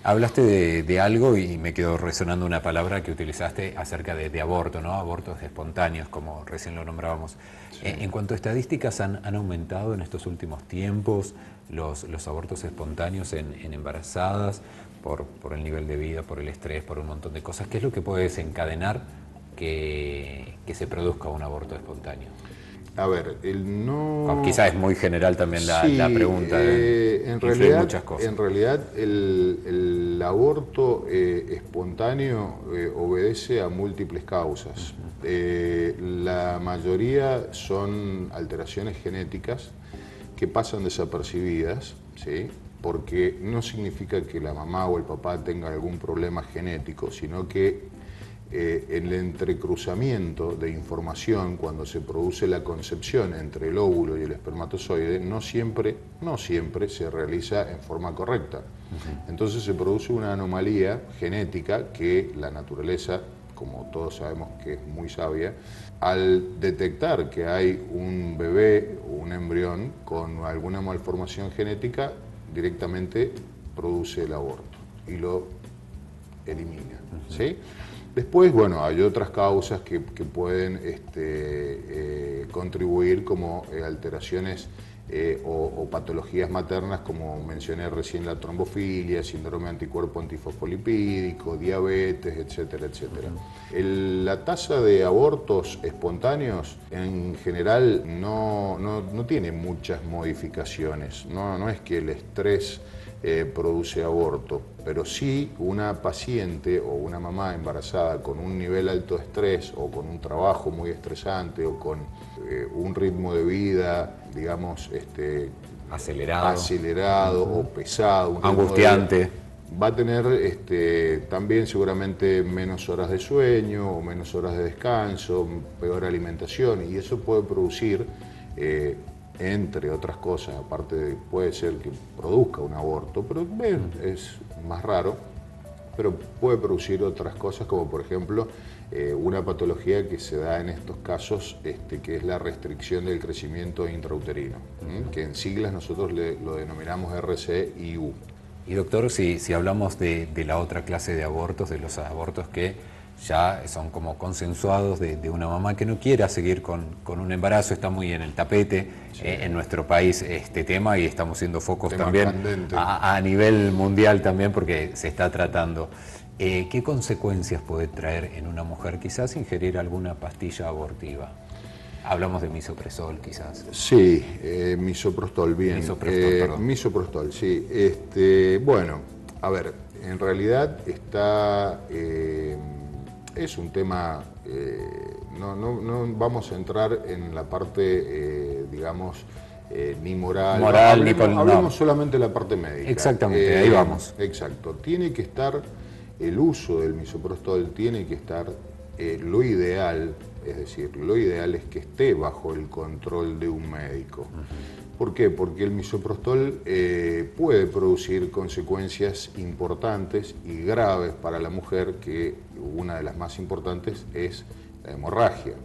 Hablaste de algo y me quedó resonando una palabra que utilizaste acerca de aborto, ¿no? Abortos espontáneos, como recién lo nombrábamos. Sí. En cuanto a estadísticas, ¿han aumentado en estos últimos tiempos los abortos espontáneos en embarazadas por el nivel de vida, por el estrés, por un montón de cosas? ¿Qué es lo que puede desencadenar que se produzca un aborto espontáneo? A ver, Quizás es muy general también la pregunta. En realidad, muchas cosas. En realidad, el aborto espontáneo obedece a múltiples causas. La mayoría son alteraciones genéticas que pasan desapercibidas, ¿sí? Porque no significa que la mamá o el papá tenga algún problema genético, sino que el entrecruzamiento de información cuando se produce la concepción entre el óvulo y el espermatozoide no siempre se realiza en forma correcta. Entonces se produce una anomalía genética que la naturaleza, como todos sabemos que es muy sabia, al detectar que hay un bebé o un embrión con alguna malformación genética, directamente produce el aborto y lo elimina, ¿sí? Después, bueno, hay otras causas que pueden contribuir, como alteraciones o patologías maternas, como mencioné recién, la trombofilia, síndrome de anticuerpo antifosfolipídico, diabetes, etcétera, etcétera. La tasa de abortos espontáneos en general no tiene muchas modificaciones, no es que el estrés produce aborto, pero sí una paciente o una mamá embarazada con un nivel alto de estrés o con un trabajo muy estresante o con un ritmo de vida, digamos, acelerado o pesado, angustiante, va a tener también seguramente menos horas de sueño o menos horas de descanso, peor alimentación, y eso puede producir entre otras cosas, aparte puede ser que produzca un aborto, pero es más raro, pero puede producir otras cosas, como por ejemplo una patología que se da en estos casos, que es la restricción del crecimiento intrauterino, que en siglas nosotros lo denominamos RCIU. Y doctor, si hablamos de la otra clase de abortos, de los abortos que ya son como consensuados de una mamá que no quiera seguir con un embarazo, está muy en el tapete en nuestro país este tema, y estamos siendo focos también a nivel mundial también, porque se está tratando. ¿Qué consecuencias puede traer en una mujer quizás ingerir alguna pastilla abortiva? Hablamos de misoprostol, quizás. Sí, misoprostol, bien. Misoprostol, sí. Bueno, a ver, en realidad es un tema, no vamos a entrar en la parte, digamos, ni moral. Hablemos solamente de la parte médica. Exactamente, ahí vamos. Exacto. Tiene que estar, el uso del misoprostol tiene que estar, lo ideal, es decir, lo ideal es que esté bajo el control de un médico. ¿Por qué? Porque el misoprostol puede producir consecuencias importantes y graves para la mujer, que una de las más importantes es la hemorragia.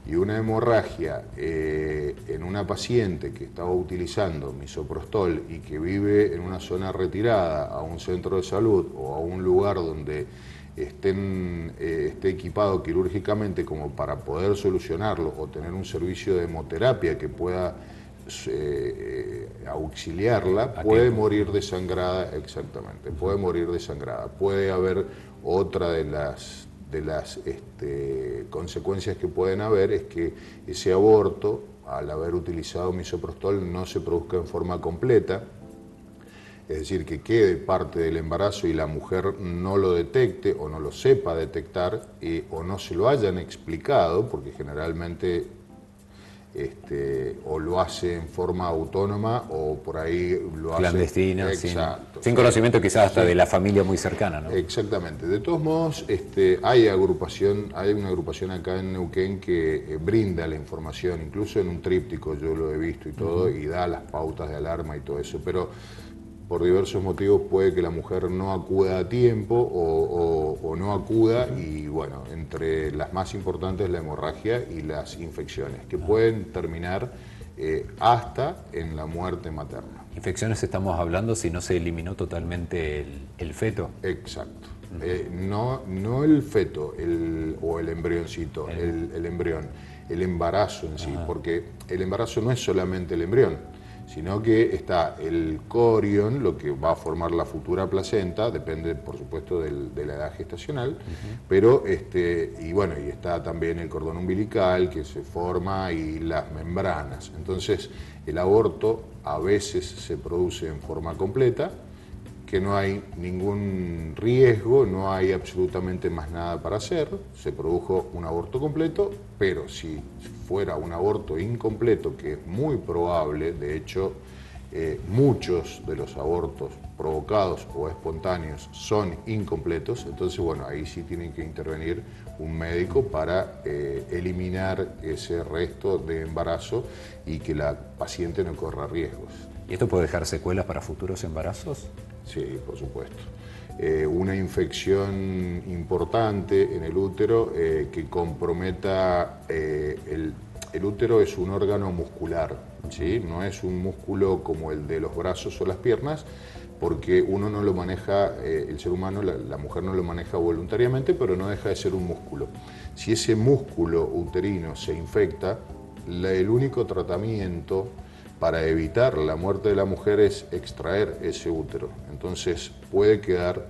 Y una hemorragia en una paciente que estaba utilizando misoprostol y que vive en una zona retirada, a un centro de salud o a un lugar donde esté equipado quirúrgicamente como para poder solucionarlo, o tener un servicio de hemoterapia que pueda auxiliarla, puede morir desangrada, exactamente, puede morir desangrada. Puede haber otra de las consecuencias que pueden haber, es que ese aborto, al haber utilizado misoprostol, no se produzca en forma completa, es decir, que quede parte del embarazo y la mujer no lo detecte o no lo sepa detectar, o no se lo hayan explicado, porque generalmente o lo hace en forma autónoma o por ahí lo clandestina, hace exacto, sin conocimiento quizás hasta de la familia muy cercana, ¿no? Exactamente. De todos modos, hay una agrupación acá en Neuquén que brinda la información, incluso en un tríptico yo lo he visto y todo, y da las pautas de alarma y todo eso, pero por diversos motivos puede que la mujer no acuda a tiempo o no acuda, y bueno, entre las más importantes la hemorragia y las infecciones, que pueden terminar hasta en la muerte materna. ¿Infecciones estamos hablando si no se eliminó totalmente el feto? Exacto. No el feto o el embrioncito, el embrión, el embarazo en sí, porque el embarazo no es solamente el embrión, sino que está el corión, lo que va a formar la futura placenta, depende por supuesto de la edad gestacional, pero y está también el cordón umbilical que se forma y las membranas. Entonces el aborto a veces se produce en forma completa, que no hay ningún riesgo, no hay absolutamente más nada para hacer, se produjo un aborto completo, pero si fuera un aborto incompleto, que es muy probable, de hecho, muchos de los abortos provocados o espontáneos son incompletos, entonces bueno, ahí sí tiene que intervenir un médico para eliminar ese resto de embarazo y que la paciente no corra riesgos. ¿Y esto puede dejar secuelas para futuros embarazos? Sí, por supuesto. Una infección importante en el útero que comprometa el útero es un órgano muscular, ¿sí? No es un músculo como el de los brazos o las piernas, porque uno no lo maneja, el ser humano, la mujer no lo maneja voluntariamente, pero no deja de ser un músculo. Si ese músculo uterino se infecta, el único tratamiento para evitar la muerte de la mujer es extraer ese útero. Entonces puede quedar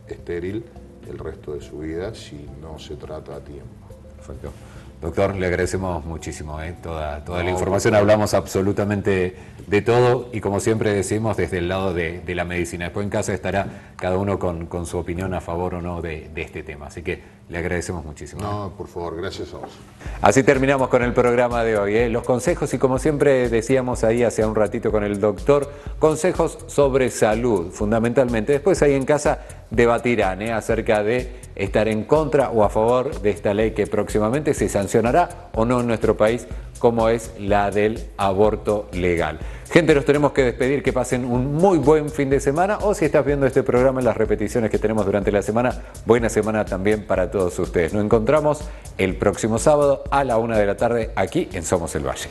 estéril el resto de su vida si no se trata a tiempo. Perfecto. Doctor, le agradecemos muchísimo toda la información, hablamos absolutamente de todo y como siempre decimos desde el lado de la medicina. Después en casa estará cada uno con su opinión a favor o no de este tema, así que le agradecemos muchísimo. No, por favor, gracias a vos. Así terminamos con el programa de hoy. Los consejos, y como siempre decíamos ahí hace un ratito con el doctor, consejos sobre salud, fundamentalmente. Después ahí en casa debatirán acerca de estar en contra o a favor de esta ley que próximamente se sancionará o no en nuestro país, como es la del aborto legal. Gente, nos tenemos que despedir, que pasen un muy buen fin de semana, o si estás viendo este programa en las repeticiones que tenemos durante la semana, buena semana también para todos ustedes. Nos encontramos el próximo sábado a la 1 de la tarde aquí en Somos el Valle.